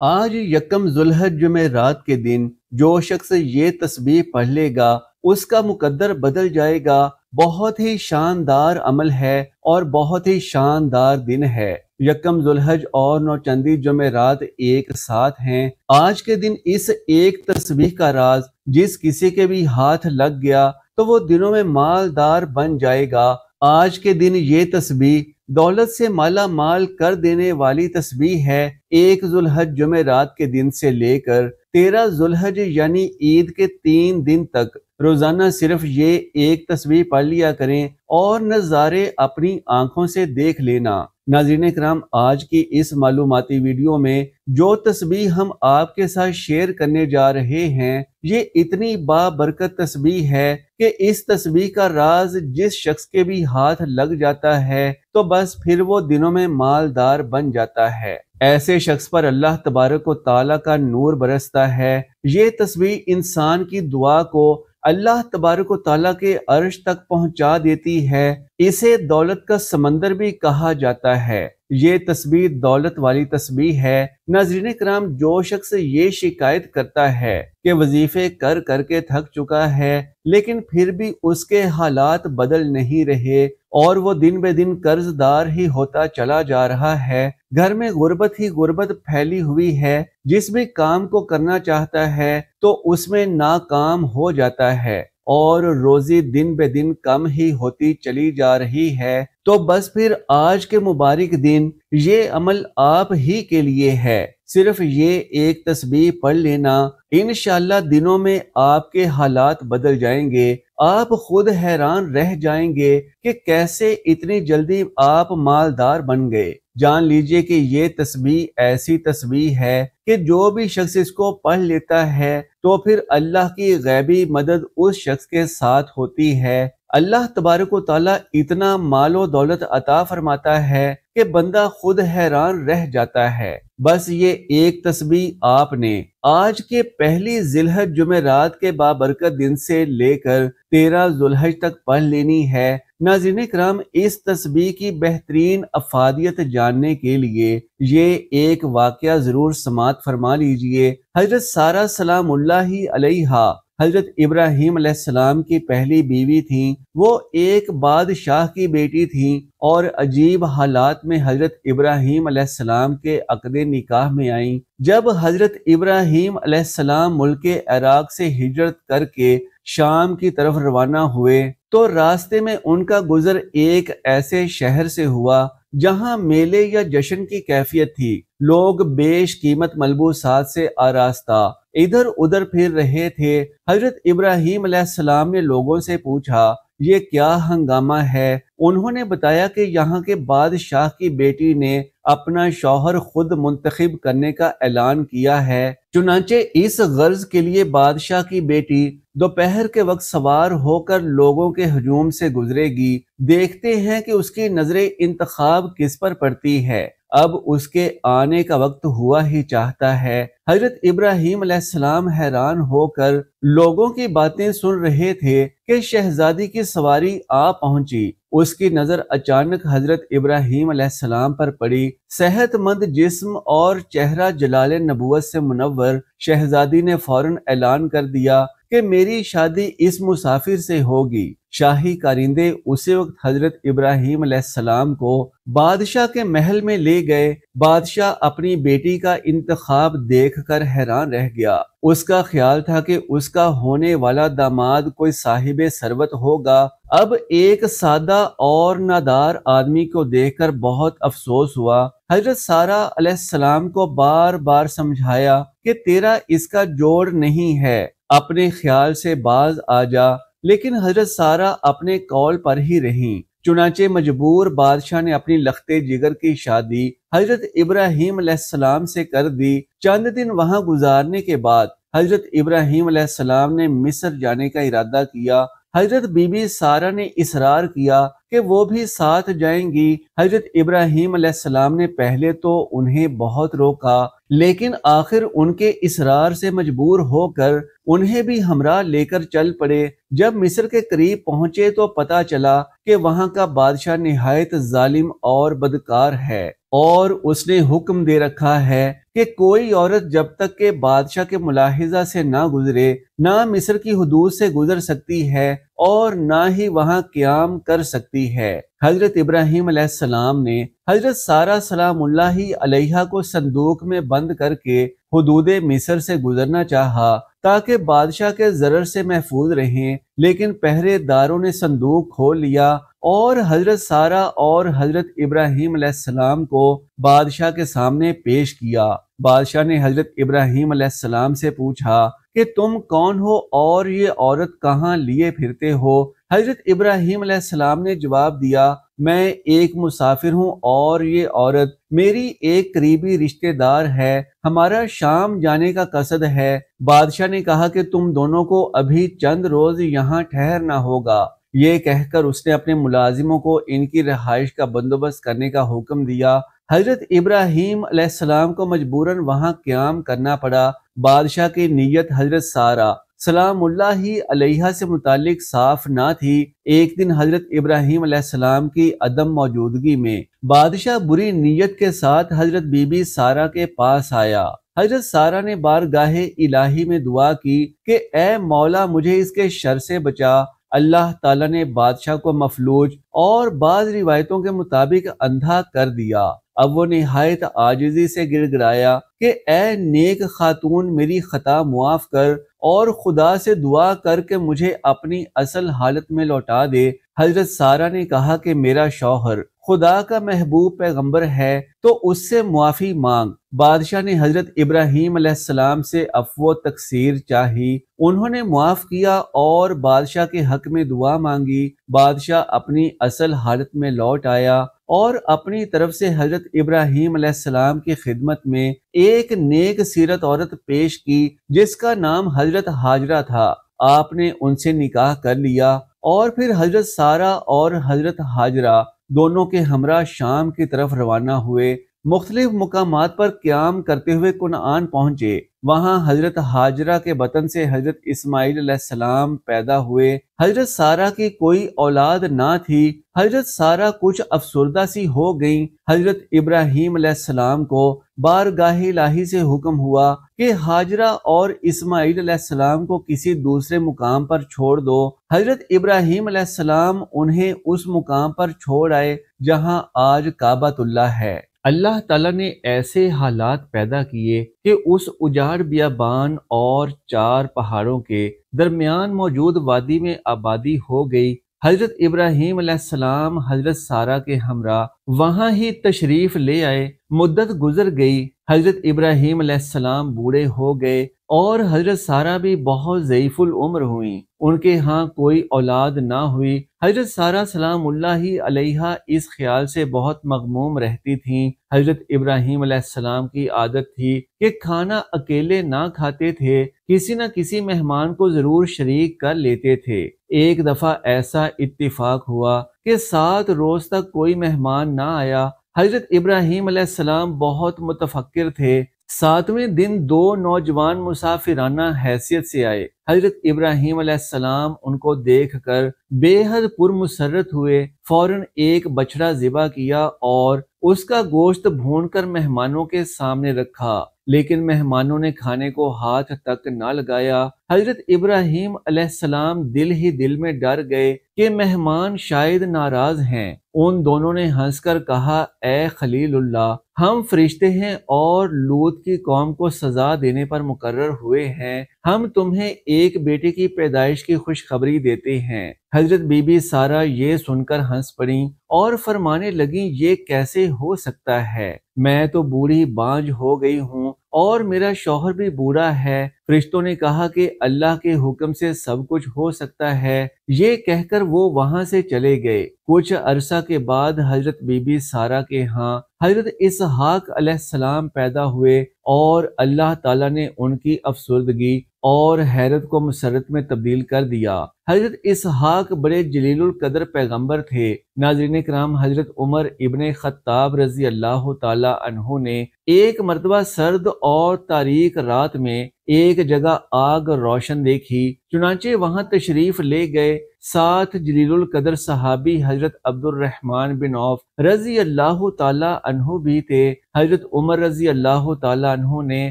آج یکم ذوالحج جمعرات کے دن جو شخص یہ تسبیح پڑھ لے گا اس کا مقدر بدل جائے گا۔ بہت ہی شاندار عمل ہے اور بہت ہی شاندار دن ہے۔ یکم ذوالحج اور نوچندی جمعرات ایک ساتھ ہیں۔ آج کے دن اس ایک تسبیح کا راز جس کسی کے بھی ہاتھ لگ گیا تو وہ دنوں میں مالدار بن جائے گا۔ آج کے دن یہ تسبیح دولت سے مالا مال کر دینے والی تسبیح ہے۔ ایک ذوالحج جمعرات کے دن سے لے کر 13 ذوالحج یعنی عید کے 3 دن تک روزانہ صرف یہ ایک تسبیح پڑھ لیا کریں اور نظارے اپنی آنکھوں سے دیکھ لینا۔ ناظرین کرام، آج کی اس معلوماتی ویڈیو میں جو تسبیح ہم آپ کے ساتھ شیئر کرنے جا رہے ہیں یہ اتنی بابرکت تسبیح ہے کہ اس تسبیح کا راز جس شخص کے بھی ہاتھ لگ جاتا ہے تو بس پھر وہ دنوں میں مالدار بن جاتا ہے۔ ایسے شخص پر اللہ تبارک و تعالیٰ کا نور برستا ہے۔ یہ تسبیح انسان کی دعا کو اللہ تبارک و تعالیٰ کے عرش تک پہنچا دیتی ہے۔ اسے دولت کا سمندر بھی کہا جاتا ہے۔ یہ تسبیح دولت والی تسبیح ہے۔ ناظرین کرام، جو شخص یہ شکایت کرتا ہے کہ وظیفے کر کر کے تھک چکا ہے لیکن پھر بھی اس کے حالات بدل نہیں رہے اور وہ دن بہ دن قرض دار ہی ہوتا چلا جا رہا ہے، گھر میں غربت ہی غربت پھیلی ہوئی ہے، جس بھی کام کو کرنا چاہتا ہے تو اس میں ناکام ہو جاتا ہے اور روزی دن بہ دن کم ہی ہوتی چلی جا رہی ہے، تو بس پھر آج کے مبارک دن یہ عمل آپ ہی کے لیے ہے۔ صرف یہ ایک تسبیح پڑھ لینا، انشاءاللہ دنوں میں آپ کے حالات بدل جائیں گے۔ آپ خود حیران رہ جائیں گے کہ کیسے اتنی جلدی آپ مالدار بن گئے۔ جان لیجئے کہ یہ تسبیح ایسی تسبیح ہے کہ جو بھی شخص اس کو پڑھ لیتا ہے تو پھر اللہ کی غیبی مدد اس شخص کے ساتھ ہوتی ہے۔ اللہ تبارک و تعالیٰ اتنا مال و دولت عطا فرماتا ہے کہ بندہ خود حیران رہ جاتا ہے۔ بس یہ ایک تسبیح آپ نے آج کے پہلی ذی الحج جمعرات کے بابرکت دن سے لے کر 13 ذوالحج تک پڑھ لینی ہے۔ ناظرین کرام، اس تسبیح کی بہترین افادیت جاننے کے لیے یہ ایک واقعہ ضرور سماعت فرما لیجئے۔ حضرت سارہ سلام اللہ علیہا حضرت ابراہیم علیہ السلام کی پہلی بیوی تھیں۔ وہ ایک بادشاہ کی بیٹی تھیں اور عجیب حالات میں حضرت ابراہیم علیہ السلام کے عقد نکاح میں آئیں۔ جب حضرت ابراہیم علیہ السلام ملک عراق سے ہجرت کر کے شام کی طرف روانہ ہوئے تو راستے میں ان کا گزر ایک ایسے شہر سے ہوا جہاں میلے یا جشن کی کیفیت تھی۔ لوگ بیش قیمت ملبوسات سے آراستہ ادھر ادھر پھر رہے تھے۔ حضرت ابراہیم علیہ السلام نے لوگوں سے پوچھا یہ کیا ہنگامہ ہے؟ انہوں نے بتایا کہ یہاں کے بادشاہ کی بیٹی نے اپنا شوہر خود منتخب کرنے کا اعلان کیا ہے، چنانچہ اس غرض کے لیے بادشاہ کی بیٹی دوپہر کے وقت سوار ہو کر لوگوں کے ہجوم سے گزرے گی۔ دیکھتے ہیں کہ اس کی نظر انتخاب کس پر پڑتی ہے۔ اب اس کے آنے کا وقت ہوا ہی چاہتا ہے۔ حضرت ابراہیم علیہ السلام حیران ہو کر لوگوں کی باتیں سن رہے تھے کہ شہزادی کی سواری آ پہنچی۔ اس کی نظر اچانک حضرت ابراہیم علیہ السلام پر پڑی۔ صحت مند جسم اور چہرہ جلال نبوت سے منور شہزادی نے فوراً اعلان کر دیا کہ میری شادی اس مسافر سے ہوگی۔ شاہی کارندے اسی وقت حضرت ابراہیم علیہ السلام کو بادشاہ کے محل میں لے گئے۔ بادشاہ اپنی بیٹی کا انتخاب دیکھ کر حیران رہ گیا۔ اس کا خیال تھا کہ اس کا ہونے والا داماد کوئی صاحب ثروت ہوگا۔ اب ایک سادہ اور نادار آدمی کو دیکھ کر بہت افسوس ہوا۔ حضرت سارہ علیہ السلام کو بار بار سمجھایا کہ تیرا اس کا جوڑ نہیں ہے، اپنے خیال سے باز آ جا، لیکن حضرت سارہ اپنے قول پر ہی رہیں۔ چنانچہ مجبور بادشاہ نے اپنی لختے جگر کی شادی حضرت ابراہیم علیہ السلام سے کر دی۔ چند دن وہاں گزارنے کے بعد حضرت ابراہیم علیہ السلام نے مصر جانے کا ارادہ کیا۔ حضرت بی بی سارہ نے اصرار کیا کہ وہ بھی ساتھ جائیں گی۔ حضرت ابراہیم علیہ السلام نے پہلے تو انہیں بہت روکا، لیکن آخر ان کے اصرار سے مجبور ہو کر انہیں بھی ہمراہ لے کر چل پڑے۔ جب مصر کے قریب پہنچے تو پتہ چلا کہ وہاں کا بادشاہ نہایت ظالم اور بدکار ہے اور اس نے حکم دے رکھا ہے کہ کوئی عورت جب تک کہ بادشاہ کے ملاحظہ سے نہ گزرے نہ مصر کی حدود سے گزر سکتی ہے اور نہ ہی وہاں قیام کر سکتی ہے۔ حضرت ابراہیم علیہ السلام نے حضرت سارہ سلام اللہ علیہا کو صندوق میں بند کر کے حدود مصر سے گزرنا چاہا تاکہ بادشاہ کے ضرر سے محفوظ رہیں، لیکن پہرے داروں نے صندوق کھول لیا اور حضرت سارہ اور حضرت ابراہیم علیہ السلام کو بادشاہ کے سامنے پیش کیا۔ بادشاہ نے حضرت ابراہیم علیہ السلام سے پوچھا کہ تم کون ہو اور یہ عورت کہاں لیے پھرتے ہو؟ حضرت ابراہیم علیہ السلام نے جواب دیا، میں ایک مسافر ہوں اور یہ عورت میری ایک قریبی رشتہ دار ہے، ہمارا شام جانے کا قصد ہے۔ بادشاہ نے کہا کہ تم دونوں کو ابھی چند روز یہاں ٹھہرنا ہوگا۔ یہ کہہ کر اس نے اپنے ملازموں کو ان کی رہائش کا بندوبست کرنے کا حکم دیا۔ حضرت ابراہیم علیہ السلام کو مجبوراً وہاں قیام کرنا پڑا۔ بادشاہ کی نیت حضرت سارہ سلام اللہ علیہا سے متعلق صاف نہ تھی۔ ایک دن حضرت ابراہیم علیہ السلام کی عدم موجودگی میں بادشاہ بری نیت کے ساتھ حضرت بی بی سارہ کے پاس آیا۔ حضرت سارہ نے بارگاہ الہی میں دعا کی کہ اے مولا مجھے اس کے شر سے بچا۔ اللہ تعالیٰ نے بادشاہ کو مفلوج اور بعض روایتوں کے مطابق اندھا کر دیا۔ اب وہ نہایت عاجزی سے گڑ گڑایا کہ اے نیک خاتون میری خطا معاف کر اور خدا سے دعا کر کے مجھے اپنی اصل حالت میں لوٹا دے۔ حضرت سارہ نے کہا کہ میرا شوہر خدا کا محبوب پیغمبر ہے تو اس سے معافی مانگ۔ بادشاہ نے حضرت ابراہیم علیہ السلام سے عفو و تقصیر چاہی، انہوں نے معاف کیا اور بادشاہ کے حق میں دعا مانگی۔ بادشاہ اپنی اصل حالت میں لوٹ آیا اور اپنی طرف سے حضرت ابراہیم علیہ السلام کی خدمت میں ایک نیک سیرت عورت پیش کی جس کا نام حضرت ہاجرہ تھا۔ آپ نے ان سے نکاح کر لیا اور پھر حضرت سارہ اور حضرت ہاجرہ دونوں کے ہمراہ شام کی طرف روانہ ہوئے۔ مختلف مقامات پر قیام کرتے ہوئے کنعان پہنچے۔ وہاں حضرت ہاجرہ کے بطن سے حضرت اسماعیل علیہ السلام پیدا ہوئے۔ حضرت سارہ کی کوئی اولاد نہ تھی۔ حضرت سارہ کچھ افسردہ سی ہو گئیں۔ حضرت ابراہیم علیہ السلام کو بارگاہ الہی سے حکم ہوا کہ ہاجرہ اور اسماعیل علیہ السلام کو کسی دوسرے مقام پر چھوڑ دو۔ حضرت ابراہیم علیہ السلام انہیں اس مقام پر چھوڑ آئے جہاں آج کعبۃ اللہ ہے۔ اللہ تعالیٰ نے ایسے حالات پیدا کیے کہ اس اجاڑ بیابان اور 4 پہاڑوں کے درمیان موجود وادی میں آبادی ہو گئی۔ حضرت ابراہیم علیہ السلام حضرت سارہ کے ہمراہ وہاں ہی تشریف لے آئے۔ مدت گزر گئی، حضرت ابراہیم علیہ السلام بوڑھے ہو گئے اور حضرت سارہ بھی بہت ضعیف العمر ہوئیں۔ ان کے ہاں کوئی اولاد نہ ہوئی۔ حضرت سارہ سلام اللہ علیہا اس خیال سے بہت مغموم رہتی تھیں۔ حضرت ابراہیم علیہ السلام کی عادت تھی کہ کھانا اکیلے نہ کھاتے تھے، کسی نہ کسی مہمان کو ضرور شریک کر لیتے تھے۔ ایک دفعہ ایسا اتفاق ہوا کہ 7 روز تک کوئی مہمان نہ آیا۔ حضرت ابراہیم علیہ السلام بہت متفکر تھے۔ 7ویں دن 2 نوجوان مسافرانہ حیثیت سے آئے۔ حضرت ابراہیم علیہ السلام ان کو دیکھ کر بے حد پرمسرت ہوئے۔ فوراً ایک بچڑا ذبح کیا اور اس کا گوشت بھون کر مہمانوں کے سامنے رکھا، لیکن مہمانوں نے کھانے کو ہاتھ تک نہ لگایا۔ حضرت ابراہیم علیہ السلام دل ہی دل میں ڈر گئے کہ مہمان شاید ناراض ہیں۔ ان دونوں نے ہنس کر کہا، اے خلیل اللہ، ہم فرشتے ہیں اور لوط کی قوم کو سزا دینے پر مقرر ہوئے ہیں۔ ہم تمہیں ایک بیٹے کی پیدائش کی خوشخبری دیتے ہیں۔ حضرت بی بی سارہ یہ سن کر ہنس پڑیں اور فرمانے لگیں، یہ کیسے ہو سکتا ہے؟ میں تو بوڑھی بانجھ ہو گئی ہوں اور میرا شوہر بھی بوڑھا ہے۔ فرشتوں نے کہا کہ اللہ کے حکم سے سب کچھ ہو سکتا ہے۔ یہ کہہ کر وہ وہاں سے چلے گئے۔ کچھ عرصہ کے بعد حضرت بی بی سارہ کے ہاں حضرت اسحاق علیہ السلام پیدا ہوئے اور اللہ تعالیٰ نے ان کی افسردگی اور حیرت کو مسرت میں تبدیل کر دیا۔ حضرت اسحاق بڑے جلیل القدر پیغمبر تھے۔ ناظرین کرام، حضرت عمر ابن خطاب رضی اللہ تعالی عنہ نے ایک مرتبہ سرد اور تاریک رات میں ایک جگہ آگ روشن دیکھی، چنانچہ وہاں تشریف لے گئے۔ ساتھ جلیل القدر صحابی حضرت عبد الرحمن بن عوف رضی اللہ تعالی عنہ بھی تھے۔ حضرت عمر رضی اللہ تعالی عنہ نے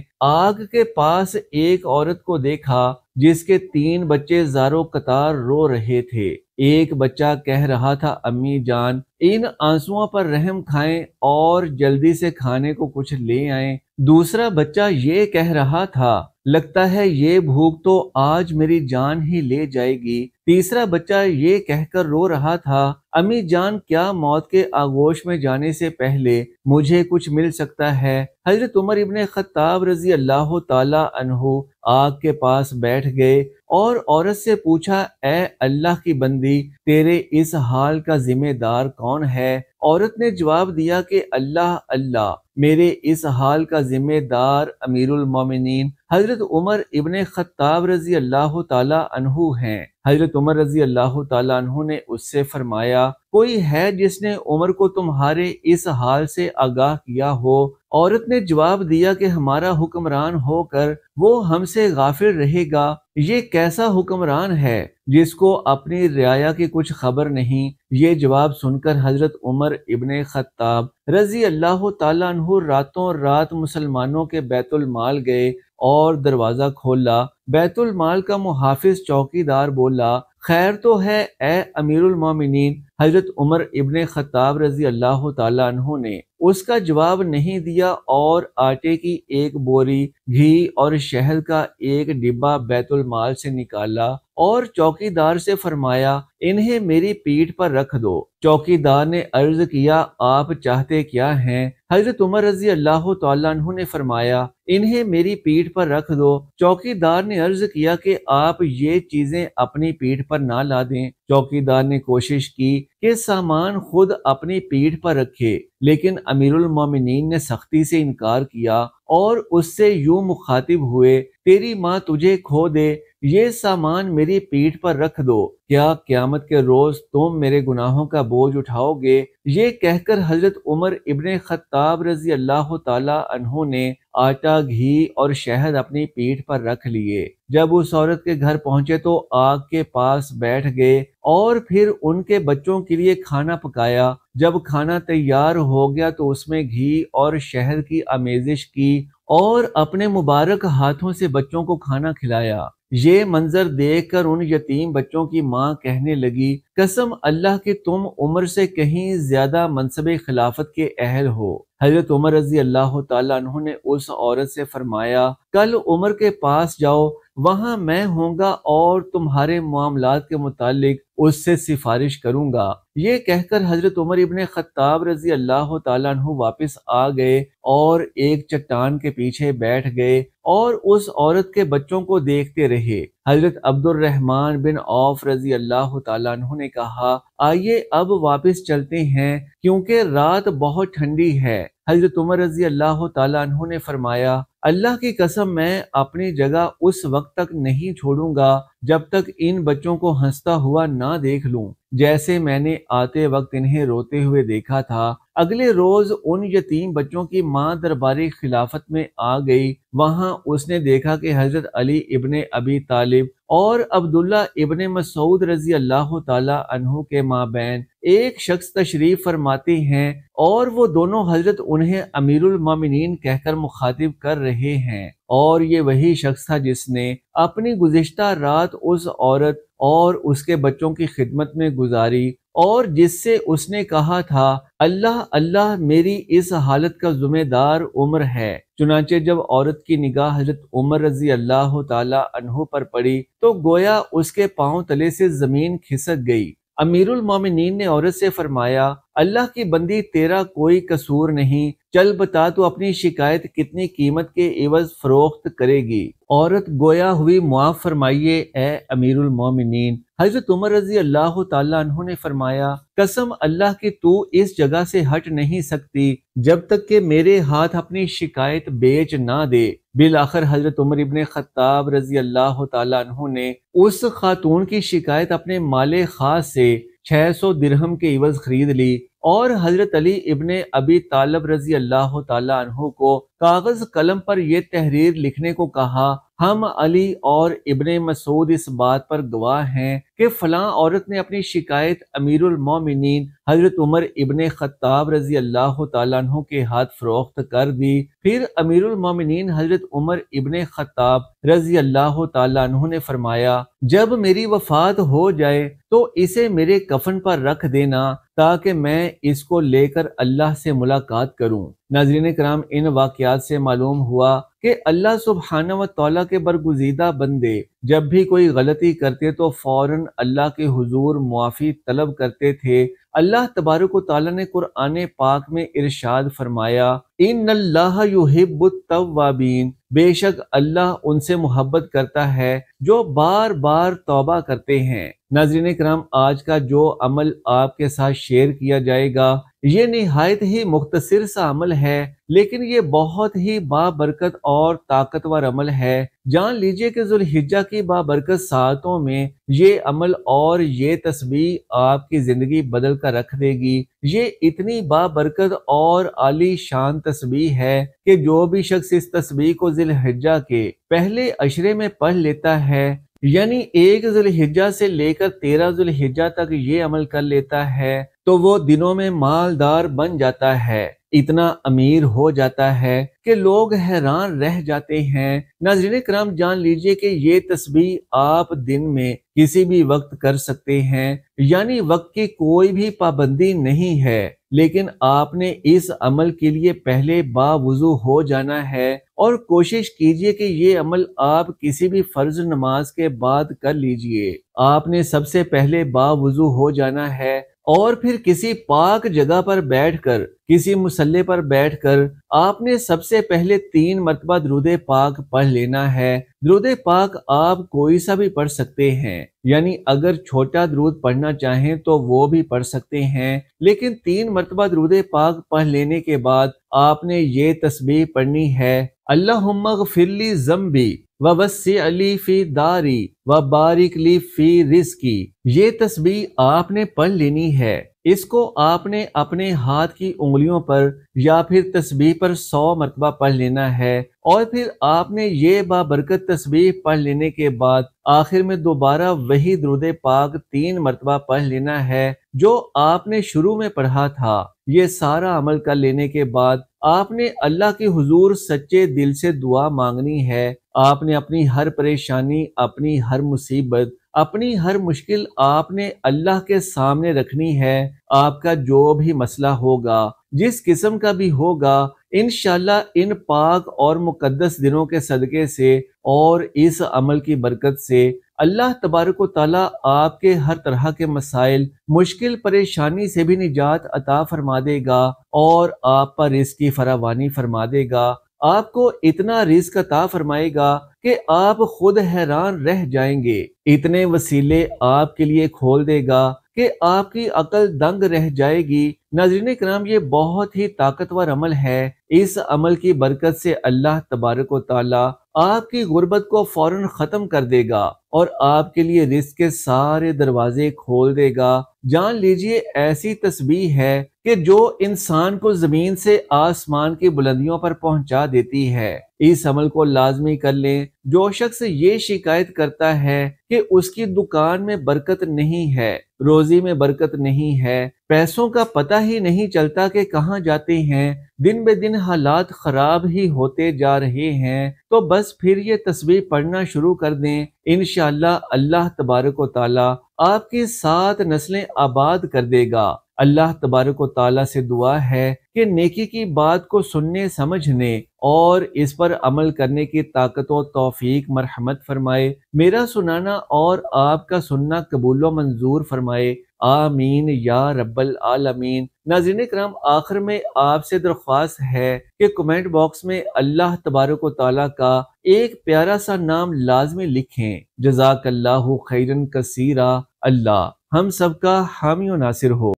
آگ کے پاس ایک عورت کو دیکھا جس کے 3 بچے زارو قطار رو رہے تھے۔ ایک بچہ کہہ رہا تھا، امی جان ان آنسوؤں پر رحم کھائیں اور جلدی سے کھانے کو کچھ لے آئیں۔ دوسرا بچہ یہ کہہ رہا تھا، لگتا ہے یہ بھوک تو آج میری جان ہی لے جائے گی۔ تیسرا بچہ یہ کہہ کر رو رہا تھا، امی جان کیا موت کے آغوش میں جانے سے پہلے مجھے کچھ مل سکتا ہے؟ حضرت عمر ابن خطاب رضی اللہ تعالی عنہ آگ کے پاس بیٹھ گئے اور عورت سے پوچھا، اے اللہ کی بندی، تیرے اس حال کا ذمہ دار کون ہے؟ عورت نے جواب دیا کہ اللہ اللہ، میرے اس حال کا ذمہ دار امیر المومنین حضرت عمر ابن خطاب رضی اللہ تعالی عنہ ہیں۔ حضرت عمر رضی اللہ تعالی عنہ نے اس سے فرمایا، کوئی ہے جس نے عمر کو تمہارے اس حال سے آگاہ کیا ہو؟ عورت نے جواب دیا کہ ہمارا حکمران ہو کر وہ ہم سے غافل رہے گا۔ یہ کیسا حکمران ہے جس کو اپنی رعایا کی کچھ خبر نہیں؟ یہ جواب سن کر حضرت عمر ابن خطاب رضی اللہ تعالیٰ عنہ راتوں رات مسلمانوں کے بیت المال گئے اور دروازہ کھولا۔ بیت المال کا محافظ چوکیدار بولا، خیر تو ہے اے امیر المومنین؟ حضرت عمر ابن خطاب رضی اللہ تعالیٰ عنہ نے اس کا جواب نہیں دیا اور آٹے کی ایک بوری، گھی اور شہد کا ایک ڈبہ بیت المال سے نکالا اور چوکیدار سے فرمایا، انہیں میری پیٹھ پر رکھ دو۔ چوکیدار نے عرض کیا، آپ چاہتے کیا ہیں؟ حضرت عمر رضی اللہ تعالیٰ عنہ نے فرمایا، انہیں میری پیٹھ پر رکھ دو۔ چوکیدار نے عرض کیا کہ آپ یہ چیزیں اپنی پیٹھ پر نہ لا دیں۔ چوکیدار نے کوشش کی کہ سامان خود اپنی پیٹھ پر رکھے، لیکن امیر المومنین نے سختی سے انکار کیا اور اس سے یوں مخاطب ہوئے، تیری ماں تجھے کھو دے، یہ سامان میری پیٹھ پر رکھ دو، کیا قیامت کے روز تم میرے گناہوں کا بوجھ اٹھاؤ گے؟ یہ کہہ کر حضرت عمر ابن خطاب رضی اللہ تعالی عنہ نے آٹا، گھی اور شہد اپنی پیٹھ پر رکھ لیے۔ جب اس عورت کے گھر پہنچے تو آگ کے پاس بیٹھ گئے اور پھر ان کے بچوں کے لیے کھانا پکایا۔ جب کھانا تیار ہو گیا تو اس میں گھی اور شہد کی آمیزش کی اور اپنے مبارک ہاتھوں سے بچوں کو کھانا کھلایا۔ یہ منظر دیکھ کر ان یتیم بچوں کی ماں کہنے لگی، قسم اللہ کی تم عمر سے کہیں زیادہ منصب خلافت کے اہل ہو۔ حضرت عمر رضی اللہ تعالیٰ عنہ نے اس عورت سے فرمایا، کل عمر کے پاس جاؤ، وہاں میں ہوں گا اور تمہارے معاملات کے متعلق اس سے سفارش کروں گا۔ یہ کہہ کر حضرت عمر ابن خطاب رضی اللہ تعالیٰ عنہ واپس آ گئے اور ایک چٹان کے پیچھے بیٹھ گئے اور اس عورت کے بچوں کو دیکھتے رہے۔ حضرت عبد الرحمن بن عوف رضی اللہ تعالیٰ عنہ نے کہا، آئیے اب واپس چلتے ہیں کیونکہ رات بہت ٹھنڈی ہے۔ حضرت عمر رضی اللہ تعالیٰ عنہ نے فرمایا، اللہ کی قسم میں اپنی جگہ اس وقت تک نہیں چھوڑوں گا جب تک ان بچوں کو ہنستا ہوا نہ دیکھ لوں جیسے میں نے آتے وقت انہیں روتے ہوئے دیکھا تھا۔ اگلے روز ان یتیم بچوں کی ماں درباری خلافت میں آ گئی۔ وہاں اس نے دیکھا کہ حضرت علی ابن ابی طالب اور عبداللہ ابن مسعود رضی اللہ تعالی عنہ کے مابین ایک شخص تشریف فرماتے ہیں اور وہ دونوں حضرت انہیں امیر المومنین کہہ کر مخاطب کر رہے ہیں، اور یہ وہی شخص تھا جس نے اپنی گزشتہ رات اس عورت اور اس کے بچوں کی خدمت میں گزاری اور جس سے اس نے کہا تھا، اللہ اللہ، میری اس حالت کا ذمہ دار عمر ہے۔ چنانچہ جب عورت کی نگاہ حضرت عمر رضی اللہ تعالی عنہ پر پڑی تو گویا اس کے پاؤں تلے سے زمین کھسک گئی۔ امیر المومنین نے عورت سے فرمایا، اللہ کی بندی، تیرا کوئی قصور نہیں، چل بتا تو اپنی شکایت کتنی قیمت کے عوض فروخت کرے گی؟ عورت گویا ہوئی، معاف فرمائیے اے امیر المومنین۔ حضرت عمر رضی اللہ تعالیٰ عنہ نے فرمایا، قسم اللہ کی تو اس جگہ سے ہٹ نہیں سکتی جب تک کہ میرے ہاتھ اپنی شکایت بیچ نہ دے۔ بالآخر حضرت عمر ابن خطاب رضی اللہ تعالیٰ عنہ نے اس خاتون کی شکایت اپنے مال خاص سے 600 درہم کے عوض خرید لی اور حضرت علی ابن ابی طالب رضی اللہ تعالیٰ عنہ کو کاغذ قلم پر یہ تحریر لکھنے کو کہا، ہم علی اور ابن مسعود اس بات پر گواہ ہیں کہ فلاں عورت نے اپنی شکایت امیر المومنین حضرت عمر ابن خطاب رضی اللہ تعالیٰ عنہ کے ہاتھ فروخت کر دی۔ پھر امیر المومنین حضرت عمر ابن خطاب رضی اللہ تعالیٰ عنہ نے فرمایا، جب میری وفات ہو جائے تو اسے میرے کفن پر رکھ دینا تاکہ میں اس کو لے کر اللہ سے ملاقات کروں۔ ناظرین کرام، ان واقعات سے معلوم ہوا کہ اللہ سبحانہ و تعالیٰ کے برگزیدہ بندے جب بھی کوئی غلطی کرتے تو فوراً اللہ کے حضور معافی طلب کرتے تھے۔ اللہ تبارک و تعالیٰ نے قرآن پاک میں ارشاد فرمایا، ان اللہ یحب التوابین، بے شک اللہ ان سے محبت کرتا ہے جو بار بار توبہ کرتے ہیں۔ ناظرین کرام، آج کا جو عمل آپ کے ساتھ شیئر کیا جائے گا یہ نہایت ہی مختصر سا عمل ہے، لیکن یہ بہت ہی بابرکت اور طاقتور عمل ہے۔ جان لیجئے کہ ذوالحجہ کی بابرکت ساعتوں میں یہ عمل اور یہ تسبیح آپ کی زندگی بدل کر رکھ دے گی۔ یہ اتنی بابرکت اور عالی شان تسبیح ہے کہ جو بھی شخص اس تسبیح کو ذوالحجہ کے پہلے عشرے میں پڑھ لیتا ہے، یعنی 1 ذوالحجہ سے لے کر 13 ذوالحجہ تک یہ عمل کر لیتا ہے، تو وہ دنوں میں مالدار بن جاتا ہے، اتنا امیر ہو جاتا ہے کہ لوگ حیران رہ جاتے ہیں۔ ناظرین کرام، جان لیجئے کہ یہ تسبیح آپ دن میں کسی بھی وقت کر سکتے ہیں، یعنی وقت کی کوئی بھی پابندی نہیں ہے، لیکن آپ نے اس عمل کے لیے پہلے باوضو ہو جانا ہے، اور کوشش کیجئے کہ یہ عمل آپ کسی بھی فرض نماز کے بعد کر لیجئے۔ آپ نے سب سے پہلے باوضو ہو جانا ہے اور پھر کسی پاک جگہ پر بیٹھ کر، کسی مصلی پر بیٹھ کر آپ نے سب سے پہلے 3 مرتبہ درود پاک پڑھ لینا ہے۔ درود پاک آپ کوئی سا بھی پڑھ سکتے ہیں، یعنی اگر چھوٹا درود پڑھنا چاہیں تو وہ بھی پڑھ سکتے ہیں، لیکن 3 مرتبہ درود پاک پڑھ لینے کے بعد آپ نے یہ تسبیح پڑھنی ہے، اللہم اغفر لی ذنبی ووسع لی فی داری وبارک لی فی رزقی۔ یہ تسبیح آپ نے پڑھ لینی ہے۔ اس کو آپ نے اپنے ہاتھ کی انگلیوں پر یا پھر تسبیح پر 100 مرتبہ پڑھ لینا ہے، اور پھر آپ نے یہ بابرکت تسبیح پڑھ لینے کے بعد آخر میں دوبارہ وہی درود پاک 3 مرتبہ پڑھ لینا ہے جو آپ نے شروع میں پڑھا تھا۔ یہ سارا عمل کر لینے کے بعد آپ نے اللہ کے حضور سچے دل سے دعا مانگنی ہے۔ آپ نے اپنی ہر پریشانی، اپنی ہر مصیبت، اپنی ہر مشکل آپ نے اللہ کے سامنے رکھنی ہے۔ آپ کا جو بھی مسئلہ ہوگا، جس قسم کا بھی ہوگا، انشاءاللہ ان پاک اور مقدس دنوں کے صدقے سے اور اس عمل کی برکت سے اللہ تبارک و تعالیٰ آپ کے ہر طرح کے مسائل، مشکل پریشانی سے بھی نجات عطا فرما دے گا، اور آپ پر رزق کی فراوانی فرما دے گا۔ آپ کو اتنا رزق عطا فرمائے گا کہ آپ خود حیران رہ جائیں گے۔ اتنے وسیلے آپ کے لیے کھول دے گا کہ آپ کی عقل دنگ رہ جائے گی۔ ناظرین کرام، یہ بہت ہی طاقتور عمل ہے۔ اس عمل کی برکت سے اللہ تبارک و تعالیٰ آپ کی غربت کو فوراً ختم کر دے گا اور آپ کے لیے رزق کے سارے دروازے کھول دے گا۔ جان لیجئے ایسی تسبیح ہے کہ جو انسان کو زمین سے آسمان کی بلندیوں پر پہنچا دیتی ہے۔ اس عمل کو لازمی کر لیں۔ جو شخص یہ شکایت کرتا ہے کہ اس کی دکان میں برکت نہیں ہے، روزی میں برکت نہیں ہے، پیسوں کا پتہ ہی نہیں چلتا کہ کہاں جاتے ہیں، دن بہ دن حالات خراب ہی ہوتے جا رہے ہیں، تو بس پھر یہ تسبیح پڑھنا شروع کر دیں۔ انشاءاللہ اللہ تبارک و تعالیٰ آپ کی 7 نسلیں آباد کر دے گا۔ اللہ تبارک و تعالیٰ سے دعا ہے کہ نیکی کی بات کو سننے، سمجھنے اور اس پر عمل کرنے کی طاقت و توفیق مرحمت فرمائے۔ میرا سنانا اور آپ کا سننا قبول و منظور فرمائے، آمین یا رب العالمین۔ ناظرین کرام، آخر میں آپ سے درخواست ہے کہ کمنٹ باکس میں اللہ تبارک و تعالیٰ کا ایک پیارا سا نام لازمی لکھیں۔ جزاک اللہ خیرن کثیرا۔ اللہ ہم سب کا حامی و ناصر ہو۔